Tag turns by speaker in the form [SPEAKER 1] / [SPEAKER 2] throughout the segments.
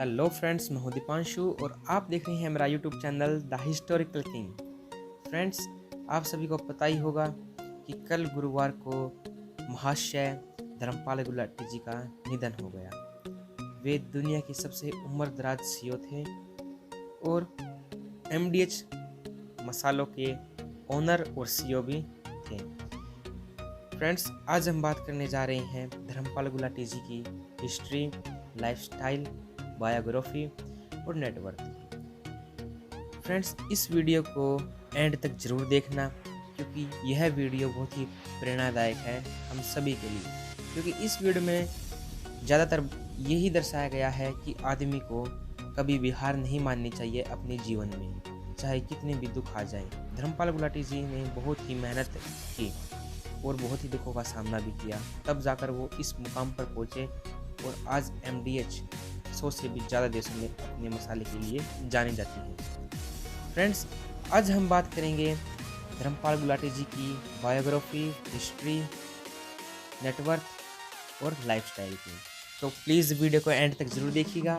[SPEAKER 1] Hello friends, मैं हूं दीपांशु और आप देख रहे हैं मेरा YouTube channel the historical king. Friends, आप सभी को पता ही होगा कि कल गुरुवार को महाशय धर्मपाल गुलाटी जी का निधन हो गया। वे दुनिया के सबसे उम्रदराज सीईओ थे और एमडीएच मसालों के ओनर और सीईओ भी थे। फ्रेंड्स, आज हम बात करने जा रहे हैं धर्मपाल गुलाटी जी की हिस्ट्री, लाइफस्टाइल, बायोग्राफी और नेटवर्क। फ्रेंड्स, इस वीडियो को एंड तक जरूर देखना क्योंकि यह वीडियो बहुत ही प्रेरणादायक है हम सभी के लिए। क्योंकि इस वीडियो में ज़्यादातर यही दर्शाया गया है कि आदमी को कभी भी हार नहीं माननी चाहिए अपने जीवन में, चाहे कितने भी दुख आ जाए। धर्मपाल गुलाटी जी ने बहुत ही मेहनत की और बहुत ही दुखों का सामना भी किया, तब जाकर वो इस मुकाम पर पहुँचे और आज एमडीएच 100 से भी ज़्यादा देशों में अपने मसाले के लिए जानी जाती है। फ्रेंड्स, आज हम बात करेंगे धर्मपाल गुलाटी जी की बायोग्राफी, हिस्ट्री, नेटवर्क और लाइफस्टाइल की। तो प्लीज़ वीडियो को एंड तक ज़रूर देखिएगा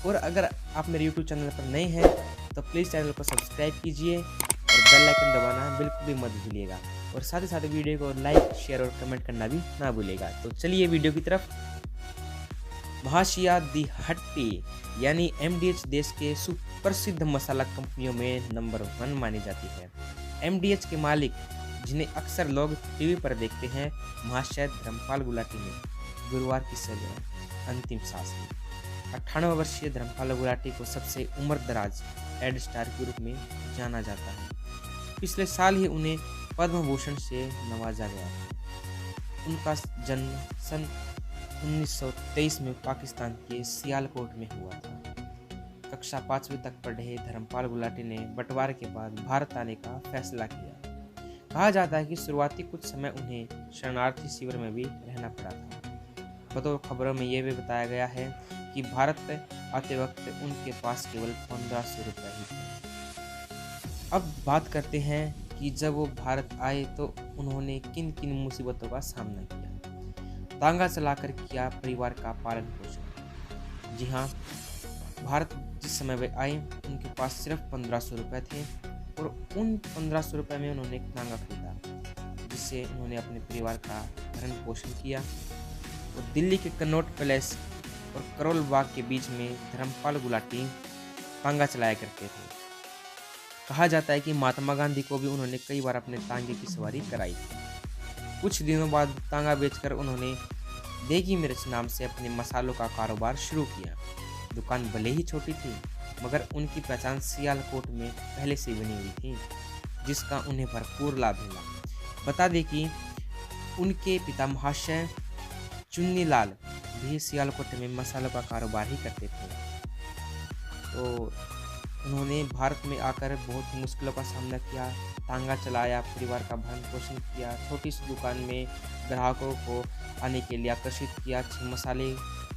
[SPEAKER 1] और अगर आप मेरे यूट्यूब चैनल पर नए हैं तो प्लीज़ चैनल को सब्सक्राइब कीजिए और बेल आइकन दबाना बिल्कुल भी मत भूलिएगा और साथ ही साथ वीडियो को लाइक, शेयर और कमेंट करना भी ना भूलिएगा। तो चलिए वीडियो की तरफ। महाशया दी हट्टी यानी एमडीएच देश के सुप्रसिद्ध मसाला कंपनियों में नंबर 1 मानी जाती है। एमडीएच के मालिक, जिन्हें अक्सर लोग टीवी पर देखते हैं, महाशय धर्मपाल गुलाटी ने गुरुवार की सुबह अंतिम सांस ली। 98 वर्षीय धर्मपाल गुलाटी को सबसे उम्रदराज हेड स्टार के रूप में जाना जाता है। पिछले साल ही उन्हें पद्म भूषण से नवाजा गया था। उनका जन्म सन 1923 में पाकिस्तान के सियालकोट में हुआ था। कक्षा 5वीं तक पढ़े धर्मपाल गुलाटी ने बंटवारे के बाद भारत आने का फैसला किया। कहा जाता है कि शुरुआती कुछ समय उन्हें शरणार्थी शिविर में भी रहना पड़ा था। बतौर खबरों में यह भी बताया गया है कि भारत आते वक्त उनके पास केवल 1500 रुपये ही थे। अब बात करते हैं कि जब वो भारत आए तो उन्होंने किन किन मुसीबतों का सामना किया। तांगा चलाकर किया परिवार का पालन पोषण। जी हाँ, भारत जिस समय वे आए उनके पास सिर्फ 1500 रुपये थे और उन 1500 रुपये में उन्होंने एक तांगा खरीदा, जिससे उन्होंने अपने परिवार का भरण पोषण किया। और दिल्ली के कनॉट पैलेस और करोल बाग के बीच में धर्मपाल गुलाटी तांगा चलाया करते थे। कहा जाता है कि महात्मा गांधी को भी उन्होंने कई बार अपने तांगे की सवारी कराई थी। कुछ दिनों बाद तांगा बेचकर उन्होंने देगी मिर्च नाम से अपने मसालों का कारोबार शुरू किया। दुकान भले ही छोटी थी मगर उनकी पहचान सियालकोट में पहले से बनी हुई थी, जिसका उन्हें भरपूर लाभ मिला। बता दें कि उनके पिता महाशय चुन्नीलाल भी सियालकोट में मसालों का कारोबार ही करते थे। तो उन्होंने भारत में आकर बहुत मुश्किलों का सामना किया, तांगा चलाया, परिवार का भरण पोषण किया, छोटी सी दुकान में ग्राहकों को आने के लिए आकर्षित किया। अच्छे मसाले,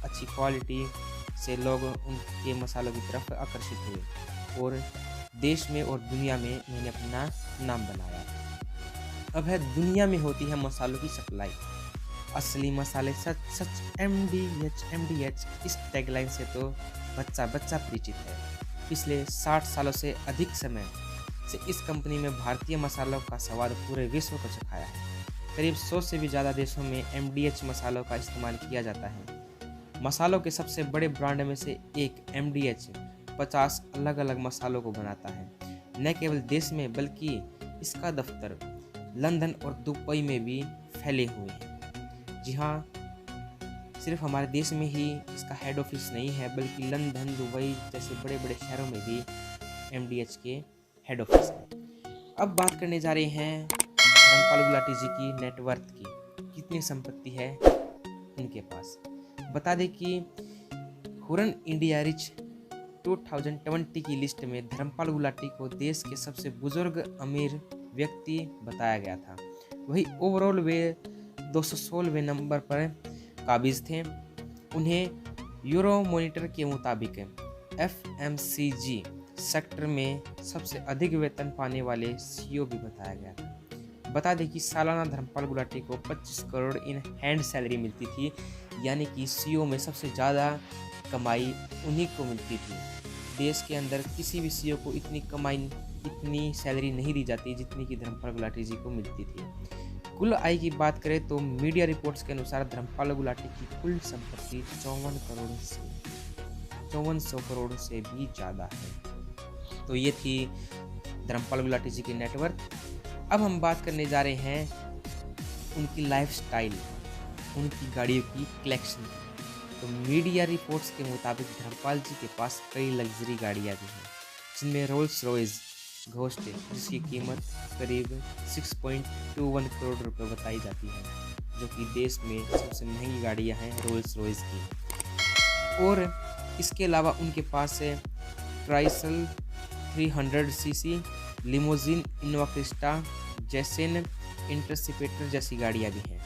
[SPEAKER 1] अच्छी क्वालिटी से लोग उनके मसालों की तरफ आकर्षित हुए और देश में और दुनिया में उन्होंने अपना नाम बनाया। अब है दुनिया में होती है मसालों की सप्लाई, असली मसाले सच सच एमडीएच इस टैगलाइन से तो बच्चा बच्चा परिचित है। पिछले 60 सालों से अधिक समय से इस कंपनी में भारतीय मसालों का स्वाद पूरे विश्व को चखाया है। करीब 100 से भी ज़्यादा देशों में एमडीएच मसालों का इस्तेमाल किया जाता है। मसालों के सबसे बड़े ब्रांड में से एक एमडीएच 50 अलग अलग मसालों को बनाता है। न केवल देश में बल्कि इसका दफ्तर लंदन और दुबई में भी फैले हुए हैं। जी हाँ, सिर्फ हमारे देश में ही इसका हेड ऑफिस नहीं है बल्कि लंदन, दुबई जैसे बड़े बड़े शहरों में भी एमडीएच के हेड ऑफिस है। अब बात करने जा रहे हैं धर्मपाल गुलाटी जी की नेटवर्थ की, कितनी संपत्ति है उनके पास। बता दें कि हुरन इंडिया रिच 2020 की लिस्ट में धर्मपाल गुलाटी को देश के सबसे बुजुर्ग अमीर व्यक्ति बताया गया था। वही ओवरऑल वे 216वें नंबर पर काबिज थे। उन्हें यूरो मॉनिटर के मुताबिक एफएमसीजी सेक्टर में सबसे अधिक वेतन पाने वाले सीईओ भी बताया गया था। बता दें कि सालाना धर्मपाल गुलाटी को 25 करोड़ इन हैंड सैलरी मिलती थी, यानी कि सीईओ में सबसे ज़्यादा कमाई उन्हीं को मिलती थी। देश के अंदर किसी भी सीईओ को इतनी सैलरी नहीं दी जाती जितनी कि धर्मपाल गुलाटी जी को मिलती थी। कुल आय की बात करें तो मीडिया रिपोर्ट्स के अनुसार धर्मपाल गुलाटी की कुल संपत्ति 5400 करोड़ से भी ज़्यादा है। तो ये थी धर्मपाल गुलाटी जी की नेटवर्थ। अब हम बात करने जा रहे हैं उनकी लाइफस्टाइल, उनकी गाड़ियों की कलेक्शन। तो मीडिया रिपोर्ट्स के मुताबिक धर्मपाल जी के पास कई लग्जरी गाड़ियाँ भी हैं, जिनमें रोल्स रॉयस घोस्ट है जिसकी कीमत करीब 6.21 करोड़ रुपए बताई जाती है, जो कि देश में सबसे महंगी गाड़ियाँ हैं रोल्स रॉयस की। और इसके अलावा उनके पास है Chrysler 300cc, limousine, Innova Crysta, जेसन, इंटरसिपेटर जैसी गाड़ियाँ भी हैं।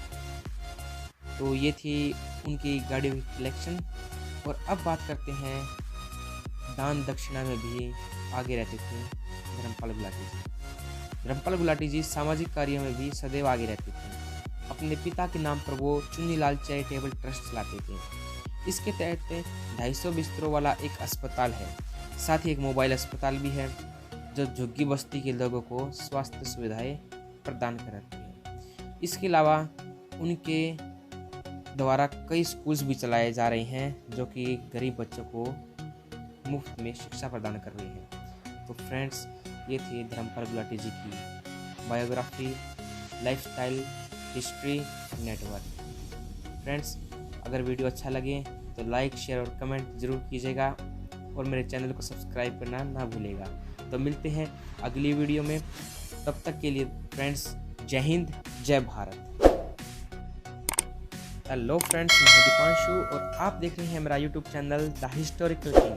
[SPEAKER 1] तो ये थी उनकी गाड़ियों की कलेक्शन। और अब बात करते हैं दान दक्षिणा में भी आगे रहते थे धर्मपाल गुलाटी जी। धर्मपाल गुलाटी जी सामाजिक कार्यों में भी सदैव आगे रहते थे। अपने पिता के नाम पर वो चुन्नीलाल चैरिटेबल ट्रस्ट चलाते थे। इसके तहत 250 बिस्तरों वाला एक अस्पताल है, साथ ही एक मोबाइल अस्पताल भी है जो झुग्गी बस्ती के लोगों को स्वास्थ्य सुविधाएं प्रदान कराती है। इसके अलावा उनके द्वारा कई स्कूल्स भी चलाए जा रहे हैं जो कि गरीब बच्चों को मुफ्त में शिक्षा प्रदान कर रही हैं। तो फ्रेंड्स, ये थी धर्मपाल गुलाटी जी की biography, lifestyle, history, network. Friends, अगर वीडियो अच्छा लगे तो लाइक, शेयर और कमेंट जरूर कीजिएगा और मेरे चैनल को सब्सक्राइब करना ना भूलिएगा। तो मिलते हैं अगली वीडियो में, तब तक के लिए फ्रेंड्स, जय हिंद, जय भारत। हेलो फ्रेंड्स, मैं दीपांशु और आप देख रहे हैं मेरा YouTube channel the historical king.